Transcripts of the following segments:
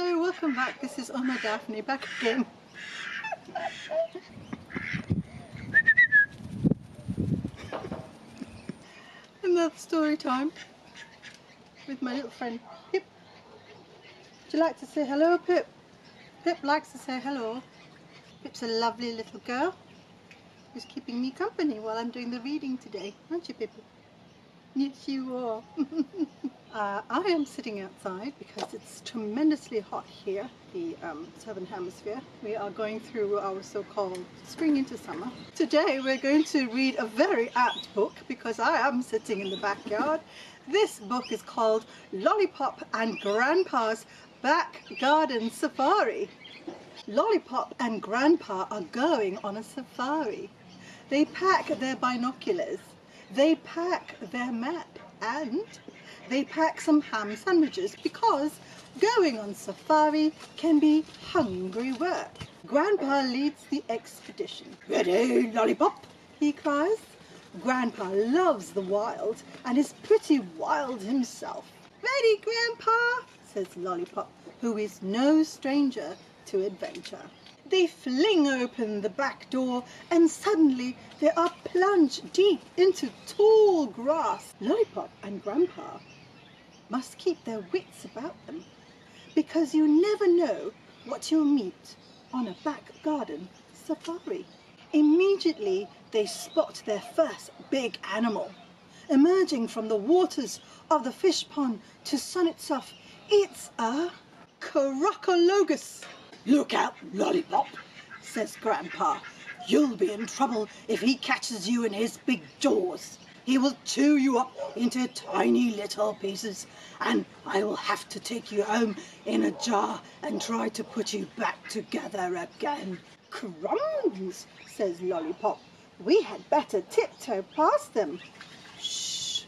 Hello, welcome back. This is Oma Daphne back again. Another story time with my little friend Pip. Would you like to say hello, Pip? Pip likes to say hello. Pip's a lovely little girl who's keeping me company while I'm doing the reading today, aren't you, Pip? Yes, you are. I am sitting outside because it's tremendously hot here, the southern hemisphere. We are going through our so-called spring into summer. Today we're going to read a very apt book because I am sitting in the backyard. This book is called Lollipop and Grandpa's Back Garden Safari. Lollipop and Grandpa are going on a safari. They pack their binoculars, they pack their map, and they pack some ham sandwiches because going on safari can be hungry work. Grandpa leads the expedition. "Ready, Lollipop?" he cries. Grandpa loves the wild and is pretty wild himself. "Ready, Grandpa," says Lollipop, who is no stranger to adventure. They fling open the back door and suddenly they are plunged deep into tall grass. Lollipop and Grandpa must keep their wits about them because you never know what you'll meet on a back garden safari. Immediately they spot their first big animal. Emerging from the waters of the fish pond to sun itself, it's a crocologus. "Look out, Lollipop," says Grandpa. "You'll be in trouble if he catches you in his big jaws. He will chew you up into tiny little pieces, and I will have to take you home in a jar and try to put you back together again." "Crumbs," says Lollipop. "We had better tiptoe past them." "Shh,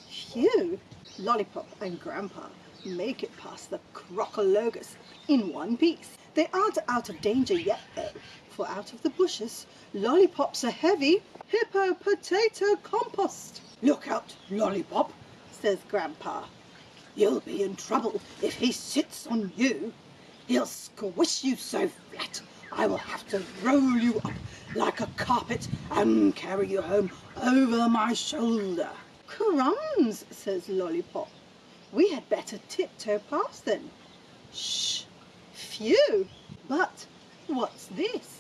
phew." Lollipop and Grandpa make it past the crocologus in one piece. They aren't out of danger yet though, for out of the bushes lollipops a heavy hippo potato compost. "Look out, Lollipop," says Grandpa. "You'll be in trouble if he sits on you. He'll squish you so flat I will have to roll you up like a carpet and carry you home over my shoulder." "Crumbs," says Lollipop. "We had better tiptoe past them." "Shh, phew." But what's this?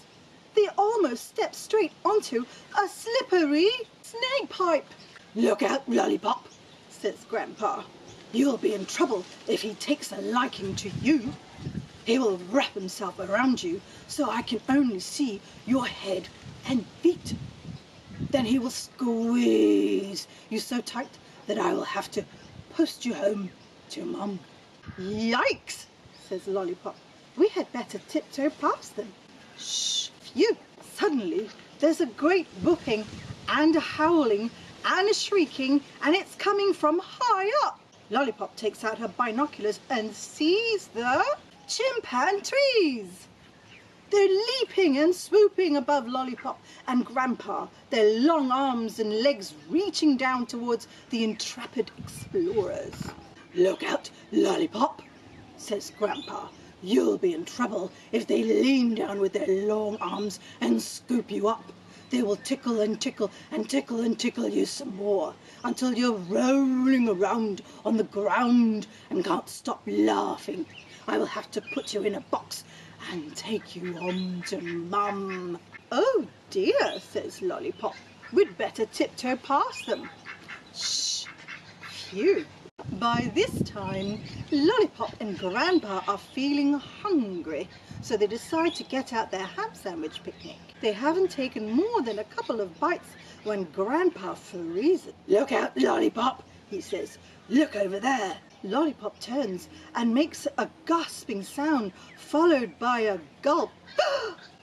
They almost step straight onto a slippery snake pipe. "Look out, Lollipop," says Grandpa. "You'll be in trouble if he takes a liking to you. He will wrap himself around you so I can only see your head and feet. Then he will squeeze you so tight that I will have to post you home to Mum." "Yikes," says Lollipop. "We had better tiptoe past them." "Shh, phew." Suddenly there's a great whooping and a howling and a shrieking, and it's coming from high up. Lollipop takes out her binoculars and sees the chimpanzees. They're leaping and swooping above Lollipop and Grandpa, their long arms and legs reaching down towards the intrepid explorers. "Look out, Lollipop," says Grandpa. "You'll be in trouble if they lean down with their long arms and scoop you up. They will tickle and tickle and tickle and tickle you some more until you're rolling around on the ground and can't stop laughing. I will have to put you in a box and take you home to Mum." "Oh dear," says Lollipop. "We'd better tiptoe past them." "Shh, phew." By this time, Lollipop and Grandpa are feeling hungry, so they decide to get out their ham sandwich picnic. They haven't taken more than a couple of bites when Grandpa freezes. "Look out, Lollipop," he says. "Look over there." Lollipop turns and makes a gasping sound, followed by a gulp.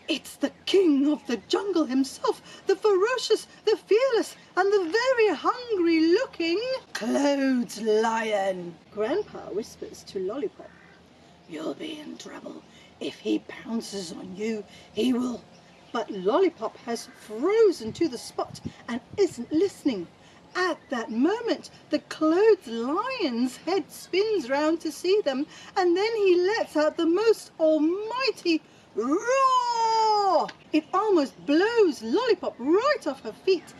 It's the king of the jungle himself, the ferocious, the fearless, and the very hungry-looking clothes lion. Grandpa whispers to Lollipop, "You'll be in trouble. If he pounces on you, he will..." But Lollipop has frozen to the spot and isn't listening. At that moment, the clothed lion's head spins round to see them, and then he lets out the most almighty roar. It almost blows Lollipop right off her feet,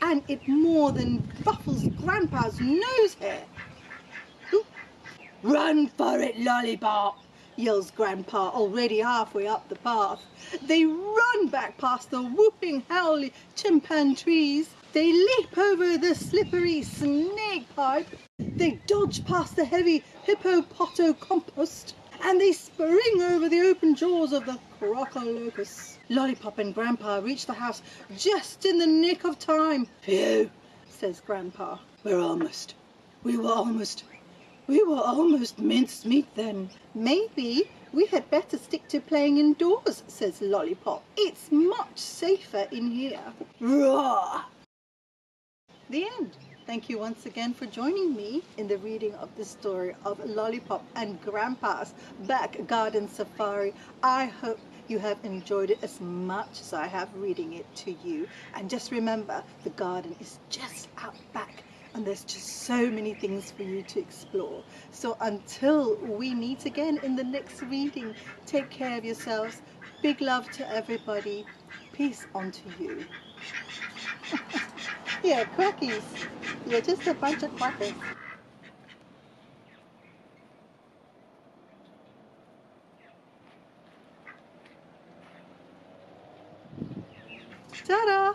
and it more than ruffles Grandpa's nose hair. Ooh. Run for it, Lollipop, yells Grandpa, already halfway up the path. They run back past the whooping, howling chimpan trees. They leap over the slippery snake pipe. They dodge past the heavy hippopotocompost. And they spring over the open jaws of the crocolocus. Lollipop and Grandpa reach the house just in the nick of time. Phew, says Grandpa. We were almost mincemeat then. Maybe we had better stick to playing indoors, says Lollipop. It's much safer in here. Roar! The end. Thank you once again for joining me in the reading of the story of Lollipop and Grandpa's back garden safari. I hope you have enjoyed it as much as I have reading it to you. And just remember, the garden is just out back, and there's just so many things for you to explore. So until we meet again in the next reading, take care of yourselves. Big love to everybody. Peace unto you. Yeah, quackies. You're just a bunch of quackers. Ta-da!